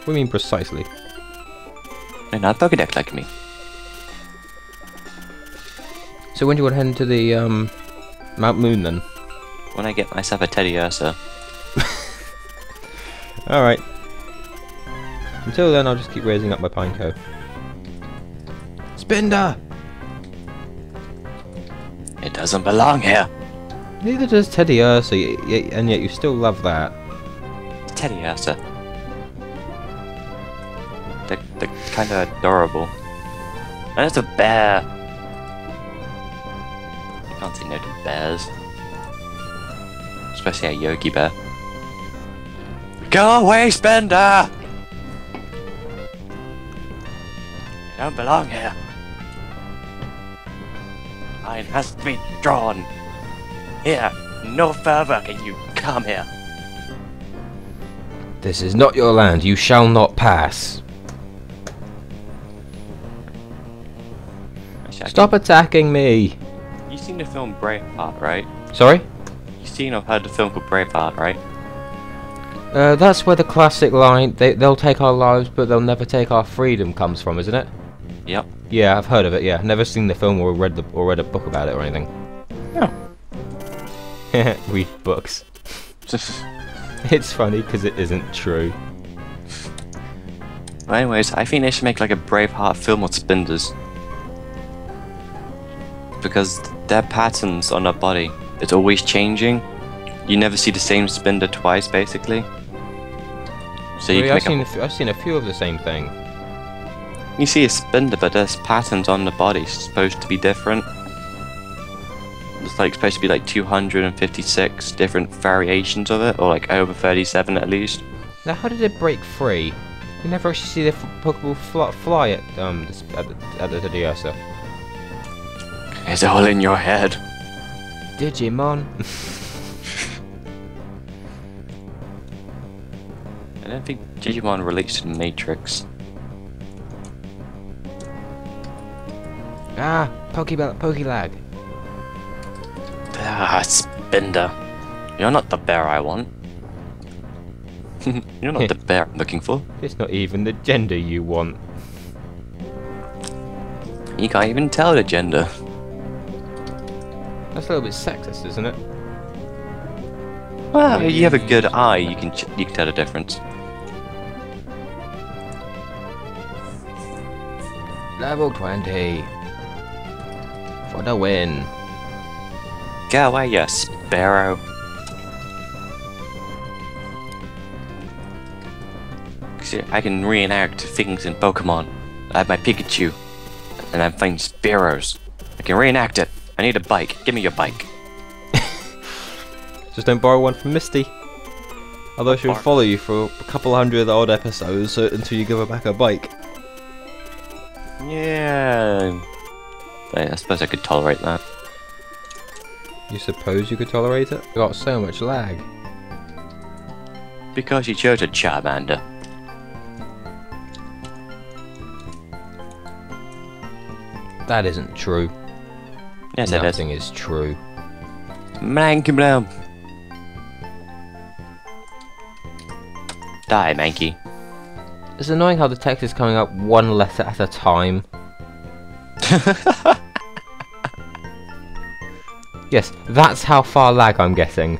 What do you mean precisely? No, not Pokedex like me. So when do you want to head into the Mount Moon then? When I get myself a Teddy Ursa. Alright. Until then, I'll just keep raising up my Pineco. Spinder! It doesn't belong here. Neither does Teddy Ursa, and yet you still love that. Teddy Ursa. They're kind of adorable. And it's a bear. You can't say no to bears. Especially a Yogi Bear. Go away, Spender! You don't belong here. Line has to be drawn. Here, no further can you come here. This is not your land, you shall not pass. Actually, Stop attacking me! You've seen the film Braveheart, right? Sorry? You've seen or heard the film called Braveheart, right? That's where the classic line, they'll take our lives but they'll never take our freedom comes from, isn't it? Yep. Yeah, I've heard of it, yeah. Never seen the film or read a book about it or anything. Yeah. Read books. It's funny because it isn't true. Well, anyways, I think they should make like a Braveheart film with Spinders. Because their patterns on their body, it's always changing. You never see the same Spinder twice, basically. So you I've can seen a few of the same thing. you see a Spinder, but there's patterns on the body supposed to be different. It's like supposed to be like 256 different variations of it, or like over 37 at least. Now, how did it break free? You never actually see the Pokeball fly at the Teddy Ursa. It's all in your head. Digimon. I don't think Digimon relates to the Matrix. Ah, Pokelag. Ah, Spinder. You're not the bear I want. You're not the bear I'm looking for. It's not even the gender you want. You can't even tell the gender. That's a little bit sexist, isn't it? Well, you have a good eye. You can tell the difference. Level 20 for the win. Go away, you sparrow. I can reenact things in Pokemon. I have my Pikachu, and I'm fighting sparrows. I can reenact it. I need a bike. Give me your bike. Just don't borrow one from Misty. Although she'll follow you for a couple hundred odd episodes until you give her back her bike. Yeah. I suppose I could tolerate that. You suppose you could tolerate it? You got so much lag. Because you chose a Charmander. That isn't true. Yes, it is. Nothing is true. Mankey Bloom. Die, Mankey. It's annoying how the text is coming up one letter at a time. Yes, that's how far lag I'm getting.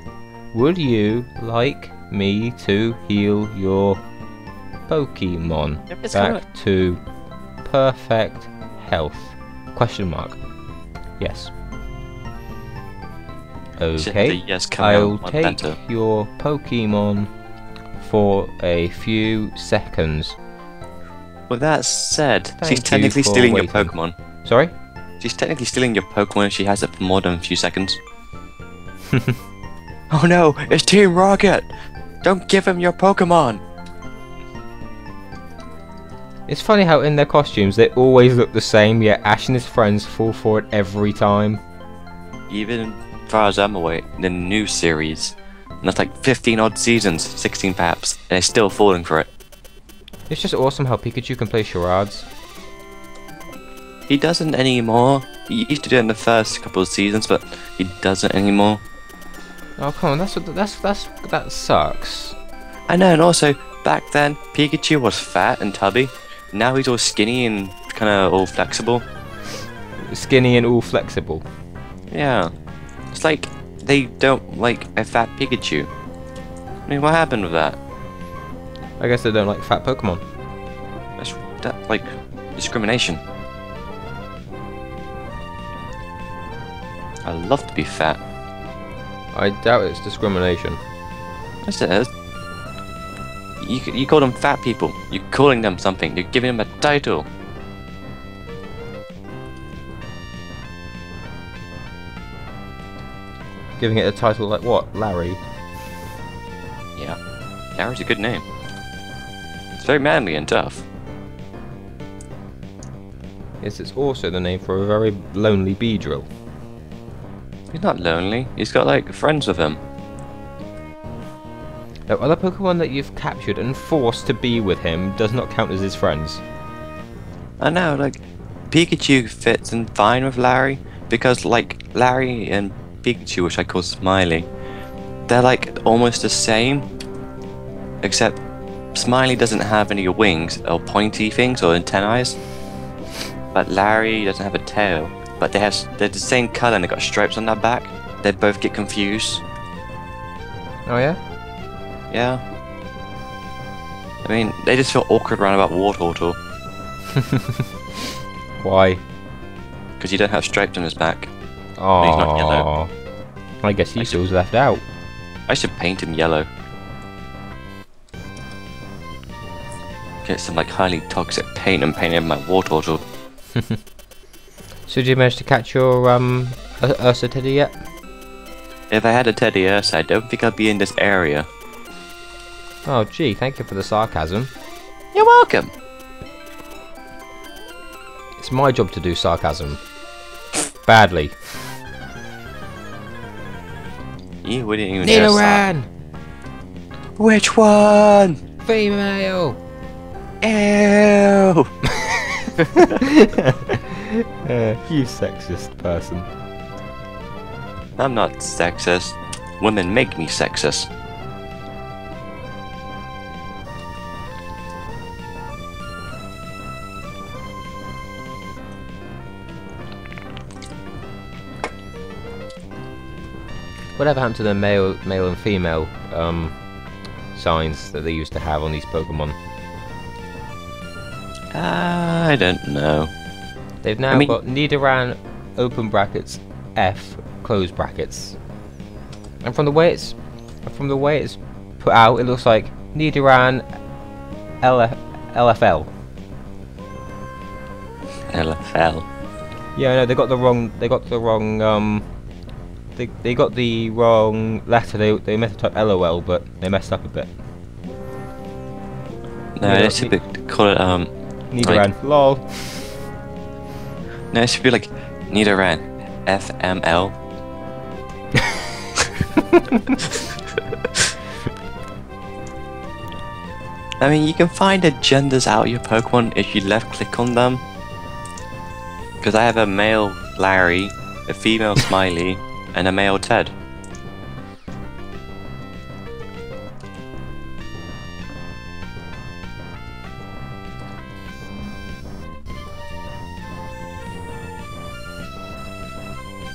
Would you like me to heal your Pokemon back to perfect health? Question mark. Yes. Okay, yes, I'll take your Pokemon for a few seconds. Well, that said, Thank she's technically you for stealing your waiting. Pokemon. Sorry? She's technically stealing your Pokemon if she has it for more than a few seconds. Oh no, it's Team Rocket! Don't give him your Pokemon! It's funny how in their costumes they always look the same, yet Ash and his friends fall for it every time. Even as far as I'm aware, the new series, and that's like 15 odd seasons, 16 perhaps, and they're still falling for it. It's just awesome how Pikachu can play charades. He doesn't anymore. He used to do it in the first couple of seasons, but he doesn't anymore. Oh come on, that sucks. I know, and also, back then, Pikachu was fat and tubby. Now he's all skinny and kind of all flexible. Skinny and all flexible. Yeah. It's like they don't like a fat Pikachu. I mean, what happened with that? I guess they don't like fat Pokemon. That's like discrimination. I love to be fat. I doubt it's discrimination. Yes, it is. You call them fat people. You're calling them something. You're giving them a title. Giving it a title like what? Larry? Yeah. Larry's a good name. It's very manly and tough. Yes, it's also the name for a very lonely Beedrill. He's not lonely. He's got like friends with him. Now, other Pokemon that you've captured and forced to be with him does not count as his friends. I know, like, Pikachu fits in fine with Larry, because, like, Larry and Pikachu, which I call Smiley, they're, like, almost the same, except Smiley doesn't have any wings, or pointy things, or antennae, but Larry doesn't have a tail, but they're the same colour and they've got stripes on their back. They both get confused. Oh yeah? Yeah. I mean, they just feel awkward around about Wartortle. Why? Because he don't have stripes on his back. Oh, he's not yellow. I guess he feels left out. I should paint him yellow. Get some like highly toxic paint and paint him my Wartortle. So did you manage to catch your Ursa Teddy yet? If I had a Teddy Ursa, I don't think I'd be in this area. Oh gee, thank you for the sarcasm. You're welcome. It's my job to do sarcasm. Badly. You wouldn't even hear Nidoran! Which one? Female! Ew! You sexist person. I'm not sexist. Women make me sexist. Whatever happened to the male and female signs that they used to have on these Pokemon? I don't know. They've now got Nidoran open brackets F close brackets, and from the way it's put out, it looks like Nidoran LFL. LFL. Yeah, I know they got the wrong. They got the wrong letter. They meant to type LOL, but they messed up a bit. No, they should call it Nidoran. Like, lol. No, it should be like Nidoran FML. I mean, you can find the genders out of your Pokemon if you left click on them. Because I have a male Larry, a female Smiley, and a male Ted.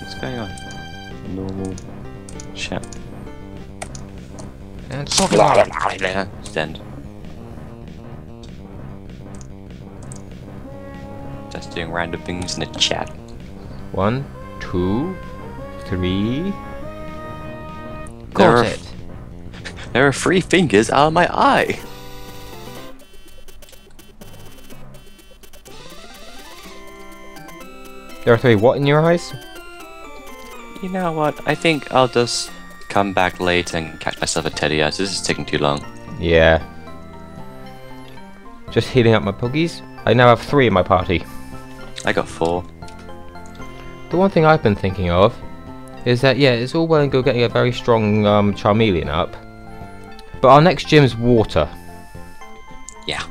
What's going on? Normal chat. And Send. Just doing random things in the chat. 1, 2, 3. Got it. There are 3 fingers out of my eye. There are 3 what in your eyes? You know what? I think I'll just come back late and catch myself a Teddy Ursa. This is taking too long. Yeah. Just healing up my Puggies. I now have 3 in my party. I got 4. The one thing I've been thinking of is that, yeah, it's all well and good getting a very strong Charmeleon up, but our next gym's water. Yeah.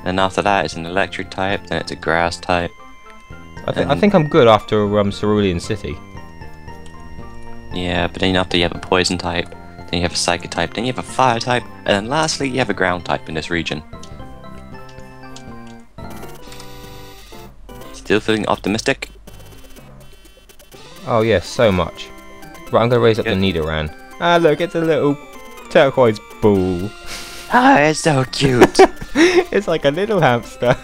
And after that, it's an electric type, then it's a grass type. I think I'm good after Cerulean City. Yeah, but then after you have a poison type, then you have a psychic type, then you have a fire type, and then lastly you have a ground type in this region. Still feeling optimistic? Oh yes, so much. Right, I'm gonna raise up the Nidoran. Ah look, it's a little turquoise ball. Ah, it's so cute! It's like a little hamster.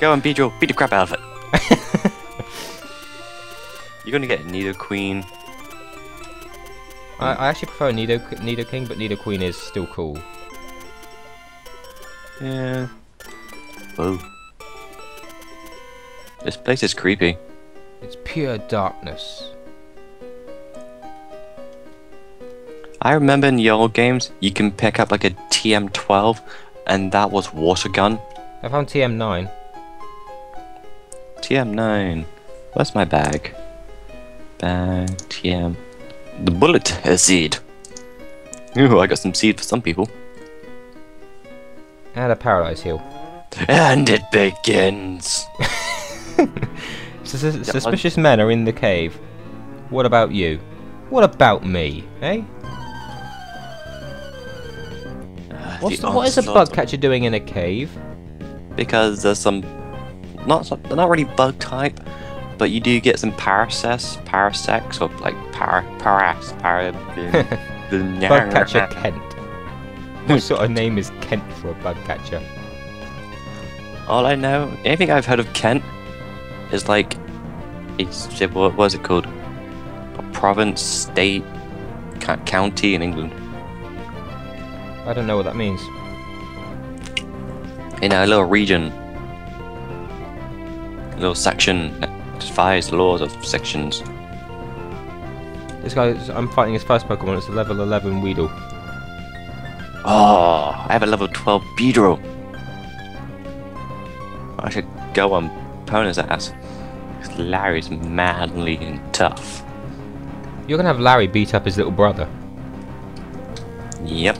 Go on, Beedrill, beat the crap out of it! You're gonna get Nidoqueen. I actually prefer Nidoking, but Nidoqueen is still cool. Yeah. Whoa. This place is creepy. It's pure darkness. I remember in the old games, you can pick up like a TM12, and that was water gun. I found TM9. TM9. Where's my bag? Bag, TM. The bullet seed. Ooh, I got some seed for some people. And a paralyze heal. And it begins. Suspicious men are in the cave. What about you? What about me, eh? What is a bug catcher doing in a cave? Because there's some, they're not really bug type, but you do get some parasects or like Bug catcher Kent. What sort of name is Kent for a bug catcher? All I know, anything I've heard of Kent is like, what was it called? A province, state, county in England. I don't know what that means. In a little region, a little section that defies the laws of sections. This guy, I'm fighting his first Pokemon. It's a level 11 Weedle. Oh, I have a level 12 Beedrill. I should go on Pona's ass. Because Larry's madly and tough. You're gonna have Larry beat up his little brother. Yep.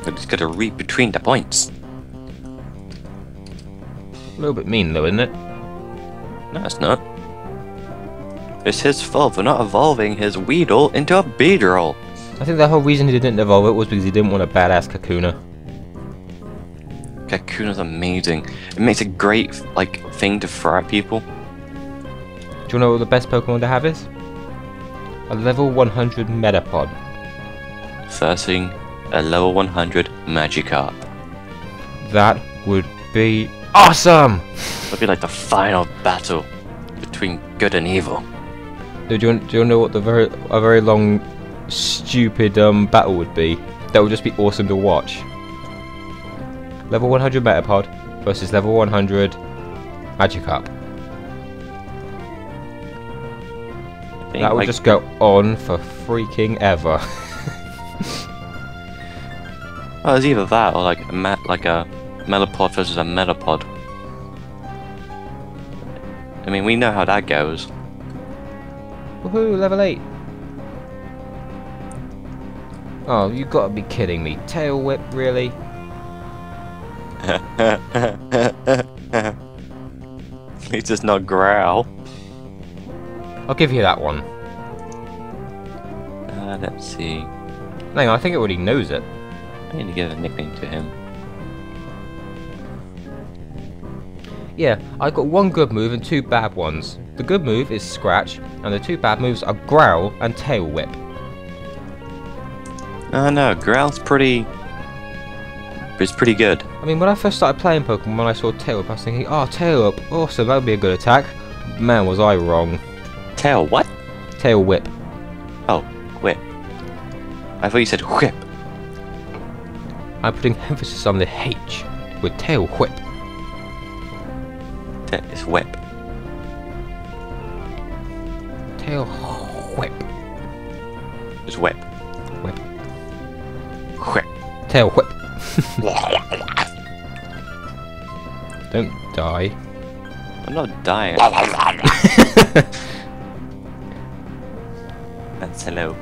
I just gotta read between the points. A little bit mean though, isn't it? No, it's not. It's his fault for not evolving his Weedle into a Beedrill. I think the whole reason he didn't evolve it was because he didn't want a badass Kakuna. Kakuna's amazing. It makes a great thing to throw at people. Do you know what the best Pokemon to have is? A level 100 Metapod. First thing, a level 100 Magikarp. That would be awesome! It would be like the final battle between good and evil. Do you know what a very long, stupid battle would be? That would just be awesome to watch. Level 100 Metapod versus level 100 Magikarp. That would just go on for freaking ever. Well, it's either that or like a Metapod versus a Metapod. I mean, we know how that goes. Woohoo, level 8. Oh, you gotta be kidding me. Tail Whip, really? At least it's not Growl. I'll give you that one. Let's see. Hang on, I think it already knows it. I need to give a nickname to him. Yeah, I got one good move and two bad ones. The good move is Scratch, and the two bad moves are Growl and Tail Whip. Oh no, Growl's pretty... It's pretty good. I mean, when I first started playing Pokemon, when I saw Tail Whip, I was thinking, oh, Tail Whip, awesome, that would be a good attack. Man, was I wrong. Tail what? Tail Whip. Oh, whip. I thought you said whip. I'm putting emphasis on the H with Tail Whip. It's whip. Tail Whip. It's whip. Whip. Whip. Tail Whip. Don't die. I'm not dying. That's hello.